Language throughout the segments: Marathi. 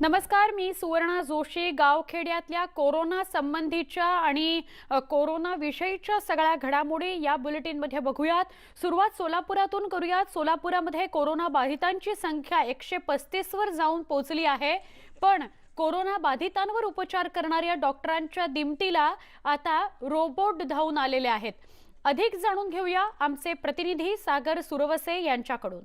नमस्कार, मी सुवर्णा जोशी. गावखेड्यातल्या कोरोना संबंधीच्या आणि कोरोना विषयीच्या सगळ्या घडामोडी या बुलेटिनमध्ये बघूयात. सुरुवात सोलापुरातून करूयात. सोलापुरामध्ये कोरोना बाधितांची संख्या 135 वर जाऊन पोहोचली आहे. पण कोरोना बाधितांवर उपचार करणाऱ्या डॉक्टरांच्या दिमतीला आता रोबोट धावून आलेले आहेत. अधिक जाणून घेऊया आमचे प्रतिनिधी सागर सुरवसे यांच्याकडून.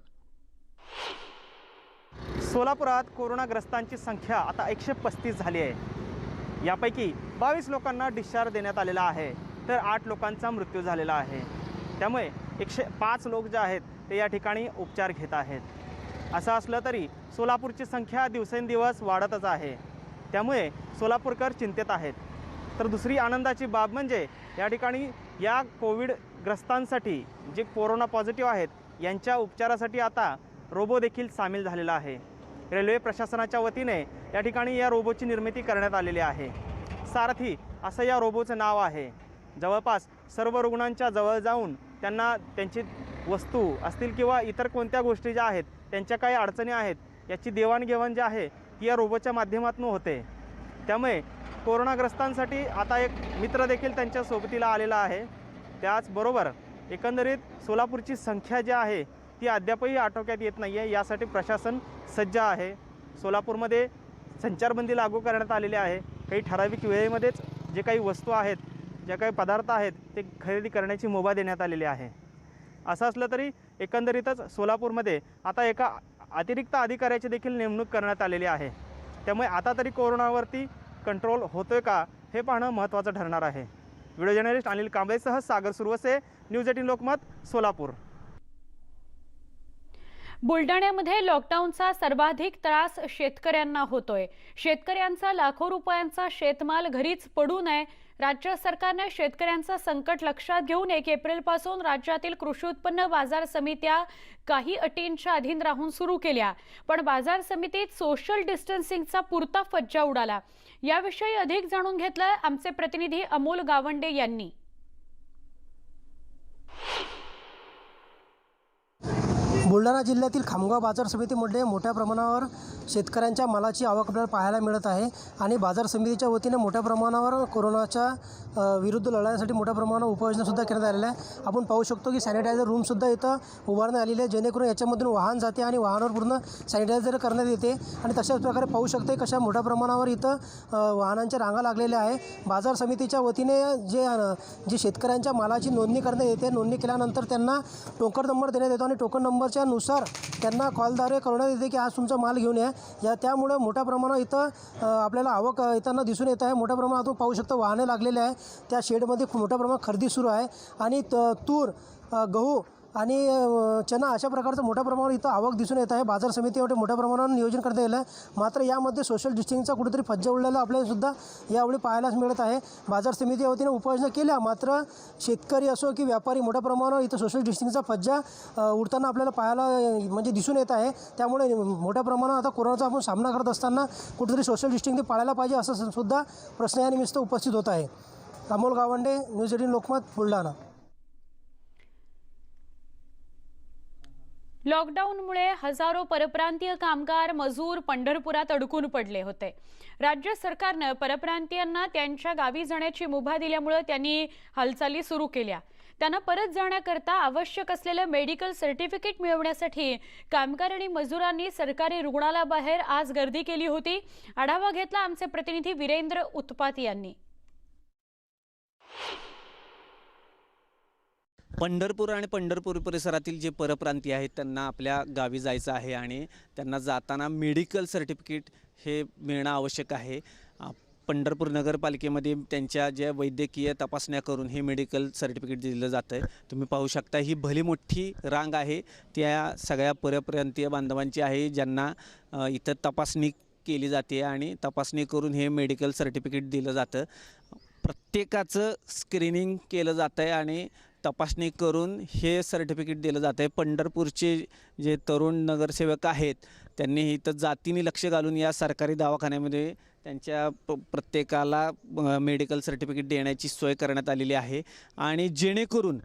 सोलापुरात कोरोनाग्रस्तांची संख्या आता 135 झाली आहे. यापैकी 22 लोकांना डिस्चार्ज देण्यात आलेला आहे, तर 8 लोकांचा मृत्यू झालेला आहे. त्यामुळे 105 लोक जे आहेत ते या ठिकाणी उपचार घेत आहेत. असं असलं तरी सोलापूरची संख्या दिवसेंदिवस वाढतच आहे. त्यामुळे सोलापूरकर चिंतेत आहेत. तर दुसरी आनंदाची बाब म्हणजे या ठिकाणी या कोविडग्रस्तांसाठी जे कोरोना पॉझिटिव्ह आहेत यांच्या उपचारासाठी आता रोबो देखील सामील झालेला आहे. रेल्वे प्रशासनाच्या वतीने या ठिकाणी या रोबोची निर्मिती करण्यात आलेली आहे. सारथी असं या रोबोचं नाव आहे. जवळपास सर्व रुग्णांच्या जवळ जाऊन त्यांना त्यांची वस्तू असतील किंवा इतर कोणत्या गोष्टी ज्या आहेत त्यांच्या काही अडचणी आहेत याची देवाणघेवाण जी आहे ती या रोबोच्या माध्यमातून होते. त्यामुळे कोरोनाग्रस्तांसाठी आता एक मित्र देखील त्यांच्या सोबतीला आलेला आहे. त्याचबरोबर एकंदरीत सोलापूरची संख्या जी आहे ती अद्यापही आटोक्यात येत नाही आहे. यासाठी प्रशासन सज्ज आहे. सोलापूरमध्ये संचारबंदी लागू करण्यात आलेली आहे. काही ठराविक वेळेमध्येच जे काही वस्तू आहेत, जे काही पदार्थ आहेत ते खरेदी करण्याची मुभा देण्यात आलेली आहे. असं असलं तरी एकंदरीतच सोलापूरमध्ये आता एका अतिरिक्त अधिकाऱ्याची देखील नेमणूक करण्यात आलेली आहे. त्यामुळे आता तरी कोरोनावरती कंट्रोल होतोय का हे पाहणं महत्त्वाचं ठरणार आहे. व्हिडिओ जर्नलिस्ट अनिल कांबळेसह सागर सुरवसे, न्यूज 18 लोकमत, सोलापूर. बुलढाण्यामध्ये लॉकडाऊनचा सर्वाधिक त्रास शेतकऱ्यांना होतोय. शेतकऱ्यांचा लाखो रुपयांचा शेतमाल घरीच पडू नये. राज्य सरकारने शेतकऱ्यांचं संकट लक्षात घेऊन 1 एप्रिलपासून राज्यातील कृषी उत्पन्न बाजार समित्या काही अटींच्या अधीन राहून सुरू केल्या. पण बाजार समितीत सोशल डिस्टन्सिंगचा पुरता फज्जा उडाला. याविषयी अधिक जाणून घेतलं आमचे प्रतिनिधी अमोल गावंडे यांनी. बुलढाणा जिल्ह्यातील खामगाव बाजार समितीमध्ये मोठ्या प्रमाणावर शेतकऱ्यांच्या मालाची आवक आपल्याला पाहायला मिळत आहे आणि बाजार समितीच्या वतीने मोठ्या प्रमाणावर कोरोनाच्या विरुद्ध लढण्यासाठी मोठ्या प्रमाणावर उपाययोजनासुद्धा करण्यात आलेल्या आहे. आपण पाहू शकतो की सॅनिटायझर रूमसुद्धा इथं उभारण्यात आलेली आहे, जेणेकरून याच्यामधून वाहन जाते आणि वाहनावर पूर्ण सॅनिटायझर करण्यात येते. आणि तशाच प्रकारे पाहू शकते कशा मोठ्या प्रमाणावर इथं वाहनांच्या रांगा लागलेल्या आहे. बाजार समितीच्या वतीने जे शेतकऱ्यांच्या मालाची नोंदणी करण्यात येते, नोंदणी केल्यानंतर त्यांना टोकन नंबर देण्यात येतो आणि टोकन नंबरच्या नुसार त्यांना कॉलद्वारे कळवण्यात येते की आज तुमचा माल घेऊन या. त्यामुळे मोठ्या प्रमाणावर इथं आपल्याला आवक येताना दिसून येत आहे. मोठ्या प्रमाणात आपण पाहू शकतो वाहने लागलेले आहे. त्या शेडमध्ये खूप मोठ्या प्रमाणात खरेदी सुरू आहे आणि तूर, गहू आणि चना अशा प्रकारचं मोठ्या प्रमाणावर इथं आवक दिसून येत आहे. बाजार समितीमध्ये मोठ्या प्रमाणावर नियोजन करता येईल आहे. मात्र यामध्ये सोशल डिस्टन्सिंगचा कुठेतरी फज्जा उडलेला आपल्याला सुद्धा यावेळी पाहायलाच मिळत आहे. बाजार समिती वतीने उपाययोजना केल्या, मात्र शेतकरी असो की व्यापारी मोठ्या प्रमाणावर इथं सोशल डिस्टन्सिंगचा फज्जा उडताना आपल्याला पाहायला म्हणजे दिसून येत आहे. त्यामुळे मोठ्या प्रमाणावर आता कोरोनाचा आपण सामना करत असताना कुठेतरी सोशल डिस्टन्सिंग पाळायला पाहिजे असं सुद्धा प्रश्न या निमित्त उपस्थित होत आहे. अमोल गावंडे, न्यूज 18 लोकमत, बुलढाणा. लॉकडाऊनमुळे हजारो परप्रांतीय कामगार मजूर पंढरपुरात अडकून पडले होते. राज्य सरकारने परप्रांतीयांना त्यांच्या गावी जाण्याची मुभा दिल्यामुळे त्यांनी हालचाली सुरू केल्या. त्यांना परत जाण्याकरता आवश्यक असलेलं मेडिकल सर्टिफिकेट मिळवण्यासाठी कामगार आणि मजुरांनी सरकारी रुग्णालयाबाहेर आज गर्दी केली होती. आढावा घेतला आमचे प्रतिनिधी वीरेंद्र उत्पात यांनी. पंढरपूर आणि पंढरपूर परिसरातील जे परप्रांतीय आहेत त्यांना आपल्या गावी जायचं आहे आणि त्यांना जाताना मेडिकल सर्टिफिकेट हे मिळणं आवश्यक आहे. पंढरपूर नगरपालिकेमध्ये त्यांच्या ज्या वैद्यकीय तपासण्या करून हे मेडिकल सर्टिफिकेट दिलं जातं आहे. तुम्ही पाहू शकता ही भली मोठी रांग आहे त्या सगळ्या परप्रांतीय बांधवांची आहे, ज्यांना इथं तपासणी केली जाते आणि तपासणी करून हे मेडिकल सर्टिफिकेट दिलं जातं. प्रत्येकाचं स्क्रीनिंग केलं जातं आहे आणि तपासणी करून हे सर्टिफिकेट दिलं जातं आहे. पंढरपूरचे जे तरुण नगरसेवक आहेत त्यांनी इथं जातीने लक्ष घालून या सरकारी दवाखान्यामध्ये त्यांच्या प्रत्येकाला मेडिकल सर्टिफिकेट देण्याची सोय करण्यात आलेली आहे आणि जेणेकरून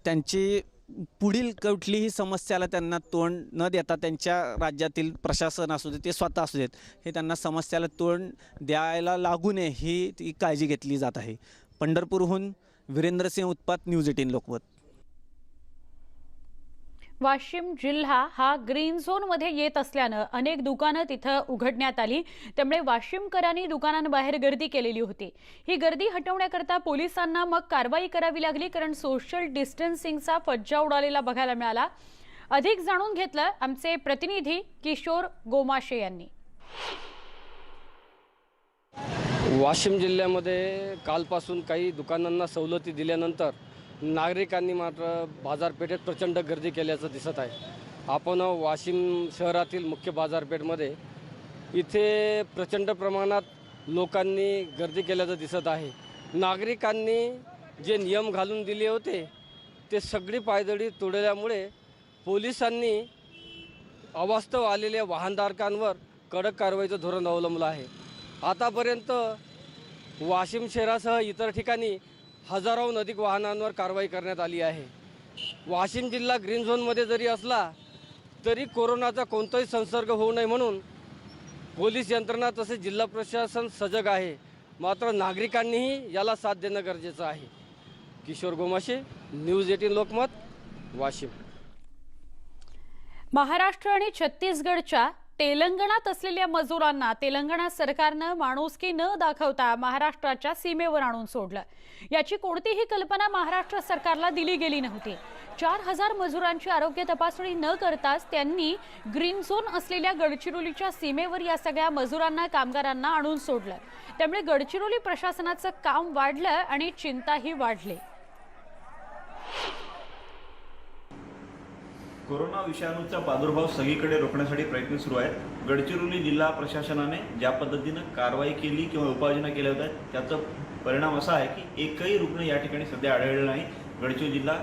त्यांची पुढील कुठलीही समस्याला त्यांना तोंड न देता त्यांच्या राज्यातील प्रशासन असू दे ते स्वतः असू देत हे त्यांना समस्याला तोंड द्यायला लागू नये ही ती काळजी घेतली जात आहे. पंढरपूरहून वीरेंद्रसिंह उत्पात, न्यूज 18 लोकमत. वाशिम जिल्हा हा ग्रीन झोनमध्ये येत असल्यानं अनेक दुकानं तिथं उघडण्यात आली. त्यामुळे वाशिमकरांनी दुकानांबाहेर गर्दी केलेली होती. ही गर्दी हटवण्याकरता पोलिसांना मग कारवाई करावी लागली, कारण सोशल डिस्टन्सिंगचा फज्जा उडालेला बघायला मिळाला. अधिक जाणून घेतलं आमचे प्रतिनिधी किशोर गोमाशे यांनी. वाशिम जिल्ह्यामध्ये कालपासून काही दुकानांना सवलती दिल्यानंतर नागरिकांनी मात्र बाजारपेठेत प्रचंड गर्दी केल्याचं दिसत आहे. आपण वाशिम शहरातील मुख्य बाजारपेठमध्ये इथे प्रचंड प्रमाणात लोकांनी गर्दी केल्याचं दिसत आहे. नागरिकांनी जे नियम घालून दिले होते ते सगळी पायदळी तोडल्यामुळे पोलिसांनी अवास्तव आलेल्या वाहनधारकांवर कडक कारवाईचं धोरण अवलंबलं आहे. आतापर्यंत वाशिम शहरासह इतर ठिकाणी हजारोहून अधिक वाहनांवर कारवाई करण्यात आली आहे. वाशिम जिल्हा ग्रीन झोनमध्ये जरी असला तरी कोरोनाचा कोणताही संसर्ग होऊ नये म्हणून पोलीस यंत्रणा तसेच जिल्हा प्रशासन सजग आहे. मात्र नागरिकांनीही याला साथ देणं गरजेचं आहे. किशोर गोमाशे, न्यूज 18 लोकमत, वाशिम. महाराष्ट्र आणि छत्तीसगडच्या तेलंगणात असलेल्या मजुरांना तेलंगणा सरकारनं माणुसकी न दाखवता महाराष्ट्राच्या सीमेवर आणून सोडलं. याची कोणतीही कल्पना महाराष्ट्र सरकारला दिली गेली नव्हती. 4000 मजुरांची आरोग्य तपासणी न करताच त्यांनी ग्रीन झोन असलेल्या गडचिरोलीच्या सीमेवर या सगळ्या मजुरांना कामगारांना आणून सोडलं. त्यामुळे गडचिरोली प्रशासनाचं काम वाढलं आणि चिंताही वाढली. कोरोना विषाणूचा प्रादुर्भाव सगळीकडे रोखण्यासाठी प्रयत्न सुरू आहेत. गडचिरोली जिल्हा प्रशासनाने ज्या पद्धतीनं कारवाई केली किंवा उपाययोजना केल्या होत्या त्याचा परिणाम असा आहे की एकही रुग्ण या ठिकाणी सध्या आढळलेला नाही. गडचिरोली जिल्हा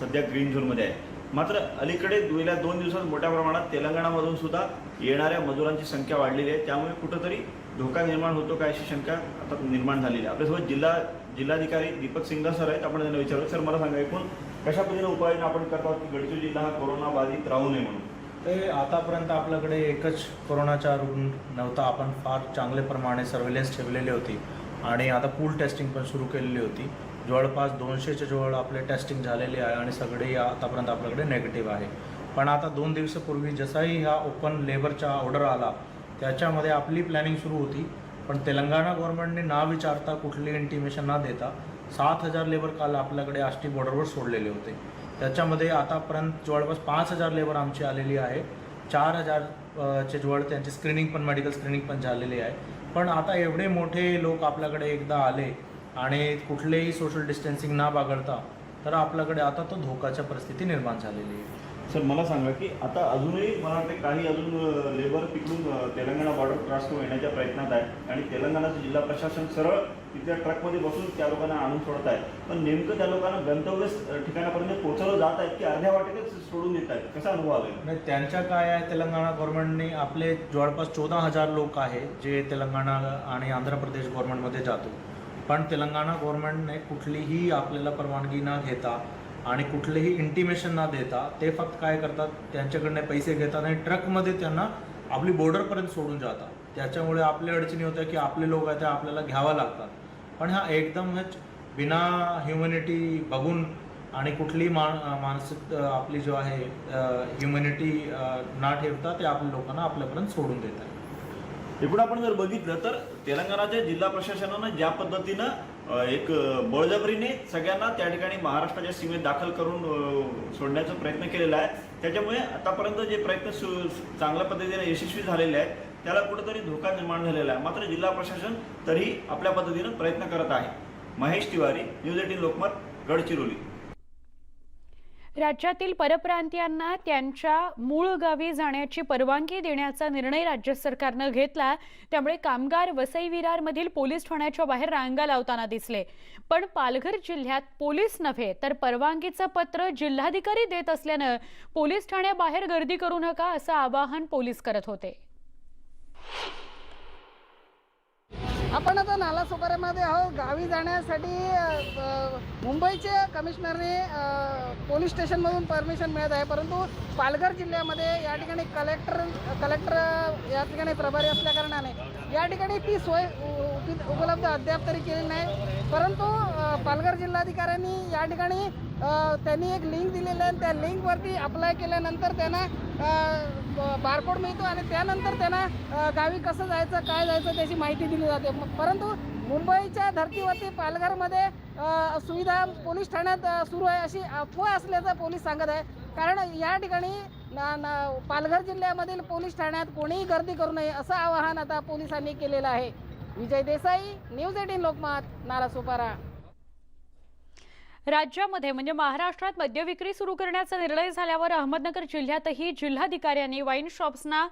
सध्या ग्रीन झोनमध्ये आहे. मात्र अलीकडे गेल्या 2 दिवसात मोठ्या प्रमाणात तेलंगणामधून सुद्धा येणाऱ्या मजुरांची संख्या वाढलेली आहे. त्यामुळे कुठंतरी धोका निर्माण होतो का अशी शंका आता निर्माण झालेली आहे. आपल्यासोबत जिल्हाधिकारी दीपक सिंघा सर आहेत. आपण त्यांना विचारू. सर, मला सांगा, एकूण कशा पद्धतीने उपाययोजना आपण करत आहोत की गडचिरोली जिल्हा हा कोरोना बाधित राहू नये म्हणून? ते आतापर्यंत आपल्याकडे एकच कोरोनाचा रुग्ण नव्हता. आपण फार चांगल्या प्रमाणे सर्व्हेलन्स ठेवलेली होती आणि आता पूल टेस्टिंग पण सुरू केलेली होती. जवळपास 200च्या जवळ आपले टेस्टिंग झालेले आहे आणि सगळे आतापर्यंत आपल्याकडे नेगेटिव्ह आहे. पण आता 2 दिवसापूर्वी जसाही हा ओपन लेबरचा ऑर्डर आला त्याच्यामध्ये आपली प्लॅनिंग सुरू होती. पण तेलंगणा गव्हर्नमेंटने ना विचारता कुठली इंटिमेशन न देता 7000 लेबर काल आपल्याकडे आष्टी बॉर्डरवर सोडलेले होते. त्याच्यामध्ये आतापर्यंत जवळपास 5000 लेबर आमची आलेली आहे. 4000 चे जवळ त्यांची स्क्रीनिंग पण, मेडिकल स्क्रीनिंग पण झालेली आहे. पण आता एवढे मोठे लोक आपल्याकडे एकदा आले आणि कुठलेही सोशल डिस्टन्सिंग न बाळगता तर आपल्याकडे आता तो धोकाच्या परिस्थिती निर्माण झालेली आहे. सर, मला सांगा की आता अजूनही मला वाटते काही अजून लेबर तिकडून तेलंगणा बॉर्डर क्रॉस करून येण्याच्या प्रयत्नात आहे आणि तेलंगणाचं जिल्हा प्रशासन सरळ तिथल्या ट्रकमध्ये बसून त्या लोकांना आणून सोडत आहे. पण नेमकं त्या लोकांना गंतव्य ठिकाणापर्यंत पोहोचवलं जात आहेत की अर्ध्या वाटेतच सोडून देत आहेत? कसा अनुभव आला? नाही, त्यांच्या काय आहे, तेलंगणा गव्हर्नमेंटने आपले जवळपास 14000 लोक आहे जे तेलंगणा आणि आंध्र प्रदेश गव्हर्नमेंटमध्ये जातो. पण तेलंगणा गव्हर्नमेंटने कुठलीही आपल्याला परवानगी न घेता आणि कुठलेही इंटिमेशन न देता ते फक्त काय करतात, त्यांच्याकडनं पैसे घेतात आणि ट्रकमध्ये त्यांना आपली बॉर्डरपर्यंत सोडून जातात. त्याच्यामुळे आपल्या अडचणी होत्या की आपले लोक आहेत ते आपल्याला घ्यावं लागतात. पण हा एकदमच बिना ह्युमॅनिटी बघून आणि कुठली मानसिक आपली जो आहे ह्युमॅनिटी ना ठेवता ते आपल्या लोकांना आपल्यापर्यंत सोडून देतात. एकूण आपण जर बघितलं तर तेलंगणाच्या जिल्हा प्रशासनानं ज्या पद्धतीनं एक बळजबरीने सगळ्यांना त्या ठिकाणी महाराष्ट्राच्या सीमेत दाखल करून सोडण्याचा प्रयत्न केलेला आहे. त्याच्यामुळे आतापर्यंत जे प्रयत्न चांगल्या पद्धतीने यशस्वी झालेले आहेत त्याला कुठेतरी धोका निर्माण झालेला आहे. मात्र जिल्हा प्रशासन तरीही आपल्या पद्धतीनं प्रयत्न करत आहे. महेश तिवारी, न्यूज 18 लोकमत, गडचिरोली. राज्यातील परप्रांतीयांना त्यांच्या मूळ गावी जाण्याची परवानगी देण्याचा निर्णय राज्य सरकारनं घेतला. त्यामुळे कामगार वसई विरारमधील पोलीस ठाण्याच्या बाहेर रांगा लावताना दिसले. पण पालघर जिल्ह्यात पोलीस नव्हे तर परवानगीचं पत्र जिल्हाधिकारी देत असल्यानं पोलीस ठाण्याबाहेर गर्दी करू नका असं आवाहन पोलीस करत होते. आपण आता नालासोपाऱ्यामध्ये आहोत. गावी जाण्यासाठी मुंबईचे कमिशनरने पोलीस स्टेशनमधून परमिशन मिळत आहे, परंतु पालघर जिल्ह्यामध्ये या ठिकाणी कलेक्टर या ठिकाणी प्रभारी असल्याकारणाने या ठिकाणी ती सोय उपलब्ध अद्याप तरी केली नाही. परंतु पालघर जिल्हाधिकाऱ्यांनी या ठिकाणी त्यांनी एक लिंक दिलेलं आहे. त्या लिंकवरती अप्लाय केल्यानंतर त्यांना बारकोड मिळतो आणि त्यानंतर त्यांना गावी कसं जायचं काय जायचं त्याची माहिती दिली जाते. परंतु मुंबईच्या धर्तीवरती पालघरमध्ये सुविधा पोलीस ठाण्यात सुरू आहे अशी अफवा असल्याचं पोलीस सांगत आहे. कारण या ठिकाणी पालघर जिल्ह्यामधील पोलीस ठाण्यात कोणीही गर्दी करू नये असं आवाहन आता पोलिसांनी केलेलं आहे. विजय देसाई, न्यूज 18 लोकमत, नालासोपारा. राज्यामध्ये म्हणजे महाराष्ट्रात मद्य विक्री सुरू करण्याचा निर्णय झाल्यावर अहमदनगर जिल्ह्यातही जिल्हाधिकाऱ्यांनी वाईन शॉप्सना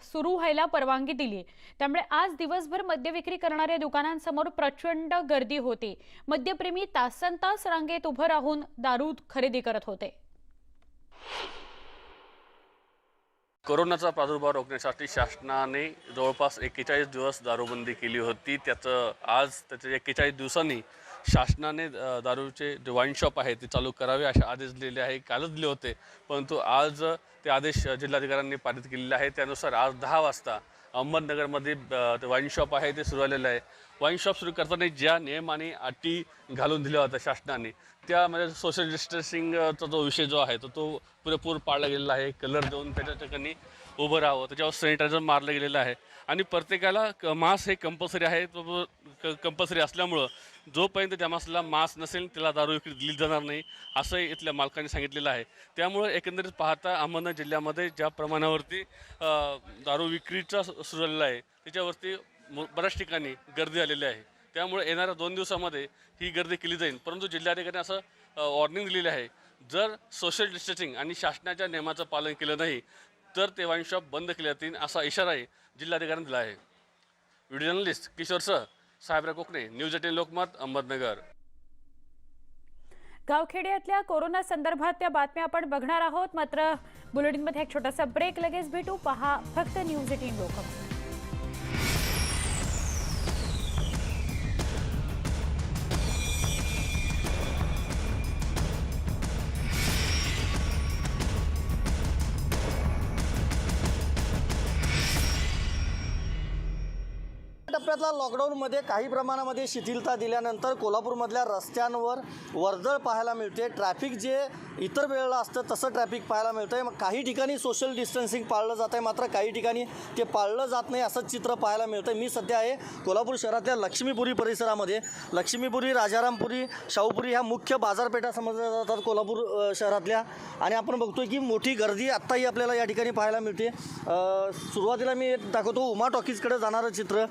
सुरू व्हायला परवानगी दिली. त्यामुळे आज दिवसभर मद्य विक्री करणाऱ्या दुकानांसमोर प्रचंड गर्दी होती. मद्यप्रेमी तासनतास रांगेत उभं राहून दारू खरेदी करत होते. कोरोनाचा प्रादुर्भाव रोखण्यासाठी शासनाने जवळपास 41 दिवस दारूबंदी केली होती. त्याच्या 41 दिवसांनी शासनाने दारूचे जे वाईन शॉप आहे ते चालू करावे असे आदेश दिलेले आहे. कालच दिले होते, परंतु आज ते आदेश जिल्हाधिकाऱ्यांनी पारित केलेले आहे. त्यानुसार आज 10 वाजता अहमदनगरमध्ये ते वाईन शॉप आहे ते सुरू झालेलं आहे. वाईन शॉप सुरू करताना ज्या नियम आणि अटी घालून दिल्या होत्या शासनाने, त्यामध्ये सोशल डिस्टन्सिंगचा जो विषय जो आहे तो पुरेपूर पाळला गेलेला आहे. कलर देऊन त्याच्या ठिकाणी उभं राहावं, त्याच्यावर सॅनिटायझर मारलं गेलेलं आहे आणि प्रत्येकाला मास्क हे कंपल्सरी आहे. तो कंपल्सरी असल्यामुळं जोपर्यंत त्या माणसाला मास्क नसेल त्याला दारू विक्री दिली जाणार नाही असं इथल्या मालकांनी सांगितलेलं आहे. त्यामुळे एकंदरीत पाहता अहमदनगर जिल्ह्यामध्ये ज्या प्रमाणावरती दारू विक्रीचा सुरू झालेला आहे त्याच्यावरती बऱ्याच ठिकाणी गर्दी आलेली आहे. त्यामुळे येणाऱ्या 2 दिवसामध्ये ही गर्दी केली जाईल. परंतु जिल्हाधिकाऱ्यांनी असं वॉर्निंग दिलेली आहे, जर सोशल डिस्टन्सिंग आणि शासनाच्या नियमाचं पालन केलं नाही तर ते वाईन शॉप बंद केले जातील असा इशाराही जिल्हाधिकाऱ्यांनी दिला आहे. Video journalist Kishor sir, Sahebrao Kokane, news 18 Lokmat, Ahmednagar. गावखेड्यातल्या कोरोना संदर्भातल्या बातम्या आपण बघणार आहोत. मात्र बुलेटिनमध्ये एक छोटासा ब्रेक, लगेच भेटू. पहा फक्त न्यूज 18 लोकमत. टप्प्यातल्या लॉकडाऊनमध्ये काही प्रमाणामध्ये शिथिलता दिल्यानंतर कोल्हापूरमधल्या रस्त्यांवर वर्दळ पाहायला मिळते. ट्रॅफिक जे इतर वेळेला असतं तसं ट्रॅफिक पाहायला मिळतं आहे. मग काही ठिकाणी सोशल डिस्टन्सिंग पाळलं जात आहे, मात्र काही ठिकाणी ते पाळलं जात नाही असंच चित्र पाहायला मिळतं आहे. मी सध्या आहे कोल्हापूर शहरातल्या लक्ष्मीपुरी परिसरामध्ये. लक्ष्मीपुरी, राजारामपुरी, शाहूपुरी ह्या मुख्य बाजारपेठा समजल्या जातात कोल्हापूर शहरातल्या आणि आपण बघतोय की मोठी गर्दी आत्ताही आपल्याला या ठिकाणी पाहायला मिळते. सुरुवातीला मी दाखवतो उमा टॉकीजकडे जाणारं चित्र.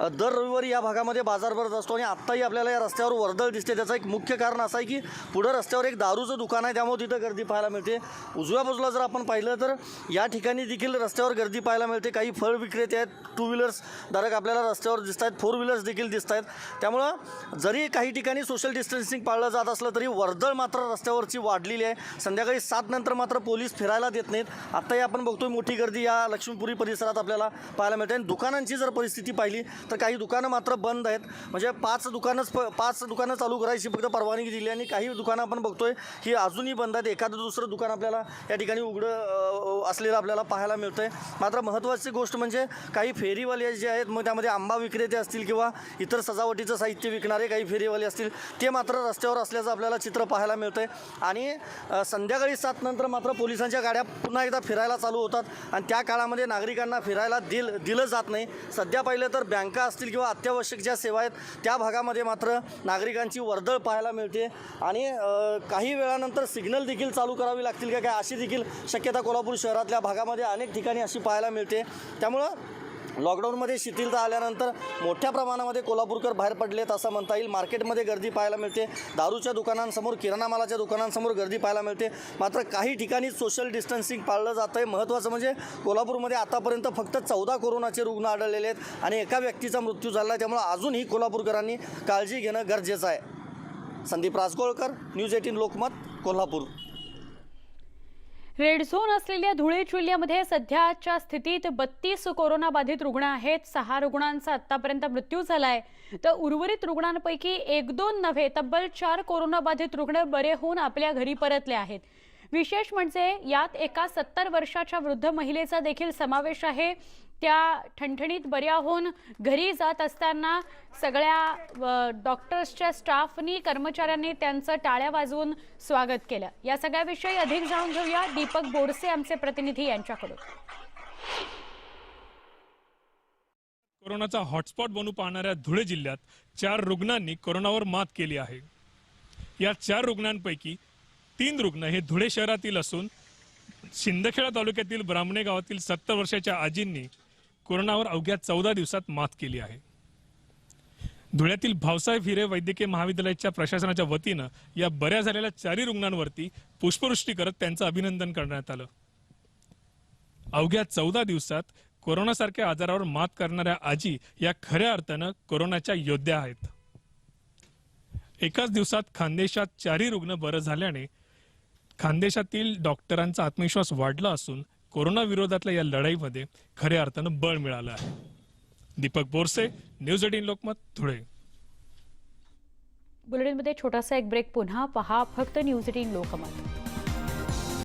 दर रविवारी या भागामध्ये बाजार भरत असतो आणि आत्ताही आपल्याला या रस्त्यावर वर्दळ दिसते. त्याचं एक मुख्य कारण असं आहे की पुढं रस्त्यावर एक दारूचं दुकान आहे, त्यामुळे तिथं गर्दी पाहायला मिळते. उजव्या बाजूला जर आपण पाहिलं तर या ठिकाणी देखील रस्त्यावर गर्दी पाहायला मिळते. काही फळ विक्रेते आहेत, 2 व्हीलर्स धारक आपल्याला रस्त्यावर दिसत आहेत, 4 व्हीलर्स देखील दिसत आहेत. त्यामुळं जरी काही ठिकाणी सोशल डिस्टन्सिंग पाळलं जात असलं तरी वर्दळ मात्र रस्त्यावरची वाढलेली आहे. संध्याकाळी 7 नंतर मात्र पोलीस फिरायला देत नाहीत. आत्ताही आपण बघतोय मोठी गर्दी या लक्ष्मीपुरी परिसरात आपल्याला पाहायला मिळते. आणि दुकानांची जर परिस्थिती पाहिली तर काही दुकानं मात्र बंद आहेत. म्हणजे 5 दुकानं चालू करायची फक्त परवानगी दिली आणि काही दुकानं आपण बघतोय की अजूनही बंद आहेत. एखादं दुसरं दुकान आपल्याला या ठिकाणी उघडं असलेलं आपल्याला पाहायला मिळतं आहे. मात्र महत्त्वाची गोष्ट म्हणजे काही फेरीवाले जे आहेत, मग त्यामध्ये आंबा विक्रेते असतील किंवा इतर सजावटीचं साहित्य विकणारे काही फेरीवाले असतील, ते मात्र रस्त्यावर असल्याचं आपल्याला चित्र पाहायला मिळतं आहे. आणि संध्याकाळी 7 नंतर मात्र पोलिसांच्या गाड्या पुन्हा एकदा फिरायला चालू होतात आणि त्या काळामध्ये नागरिकांना फिरायला दिलं जात नाही. सध्या पाहिलं तर बँका असतील किंवा अत्यावश्यक ज्या सेवा आहेत त्या भागामध्ये मात्र नागरिकांची वर्दळ पाहायला मिळते. आणि काही वेळानंतर सिग्नल देखील चालू करावी लागतील का काय अशी देखील शक्यता कोल्हापूर शहरातल्या भागामध्ये अनेक ठिकाणी अशी पाहायला मिळते. त्यामुळं लॉकडाऊनमध्ये शिथिलता आल्यानंतर मोठ्या प्रमाणामध्ये कोल्हापूरकर बाहेर पडलेत असं म्हणता येईल. मार्केटमध्ये गर्दी पाहायला मिळते, दारूच्या दुकानांसमोर, किराणा मालाच्या दुकानांसमोर गर्दी पाहायला मिळते. मात्र काही ठिकाणी सोशल डिस्टन्सिंग पाळलं जातं आहे. महत्त्वाचं म्हणजे कोल्हापूरमध्ये आतापर्यंत फक्त 14 कोरोनाचे रुग्ण आढळलेले आहेत आणि एका व्यक्तीचा मृत्यू झाला आहे. त्यामुळे अजूनही कोल्हापूरकरांनी काळजी घेणं गरजेचं आहे. Sandeep Rajgolkar, news 18 Lokmat, Kolhapur. Red zone असलेल्या धुळे जिल्ह्यामध्ये सध्याच्या स्थितीत 32 कोरोनाबाधित रुग्ण आहेत. 6 रुग्णांचा आतापर्यंत मृत्यू झालाय, तर उर्वरित रुग्णांपैकी 1-2 नव्हे तब्बल 4 कोरोनाबाधित रुग्ण बरे होऊन आपल्या घरी परतले आहेत. विशेष म्हणजे यात एका 70 वर्षाच्या वृद्ध महिलेचा देखील समावेश आहे. त्या ठणठणीत बऱ्या होऊन घरी जात असताना सगळ्या डॉक्टर्सच्या स्टाफनी कर्मचाऱ्यांनी त्यांचं टाळ्या वाजवून स्वागत केलं. या सगळ्याविषयी अधिक जाणून घेऊया दीपक बोरसे आमचे प्रतिनिधी यांच्याकडून. कोरोनाचा हॉटस्पॉट बनू पाहणाऱ्या धुळे जिल्ह्यात 4 रुग्णांनी कोरोनावर मात केली आहे. या 4 रुग्णांपैकी 3 रुग्ण हे धुळे शहरातील असून शिंदखेडा तालुक्यातील ब्राह्मणे गावातील 70 वर्षाच्या आजींनी कोरोनावर अवघ्या 14 दिवसात मात केली आहे. धुळ्यातील भाऊसाहेब हिरे वैद्यकीय महाविद्यालयाच्या प्रशासनाच्या वतीनं या बऱ्या झालेल्या 4 रुग्णांवरती पुष्पवृष्टी करत त्यांचं अभिनंदन करण्यात आलं. अवघ्या 14 दिवसात कोरोनासारख्या आजारावर मात करणाऱ्या आजी या खऱ्या अर्थानं कोरोनाच्या योद्ध्या आहेत. एकाच दिवसात खानदेशात 4 रुग्ण बरे झाल्याने खानदेशातील डॉक्टरांचा आत्मविश्वास वाढला असून कोरोना विरोधातल्या या लढाईमध्ये खऱ्या अर्थानं बळ मिळालं आहे. दीपक बोरसे, न्यूज 18 लोकमत, धुळे. बुलेटिनमध्ये छोटासा एक ब्रेक. पुन्हा पहा फक्त न्यूज 18 लोकमत.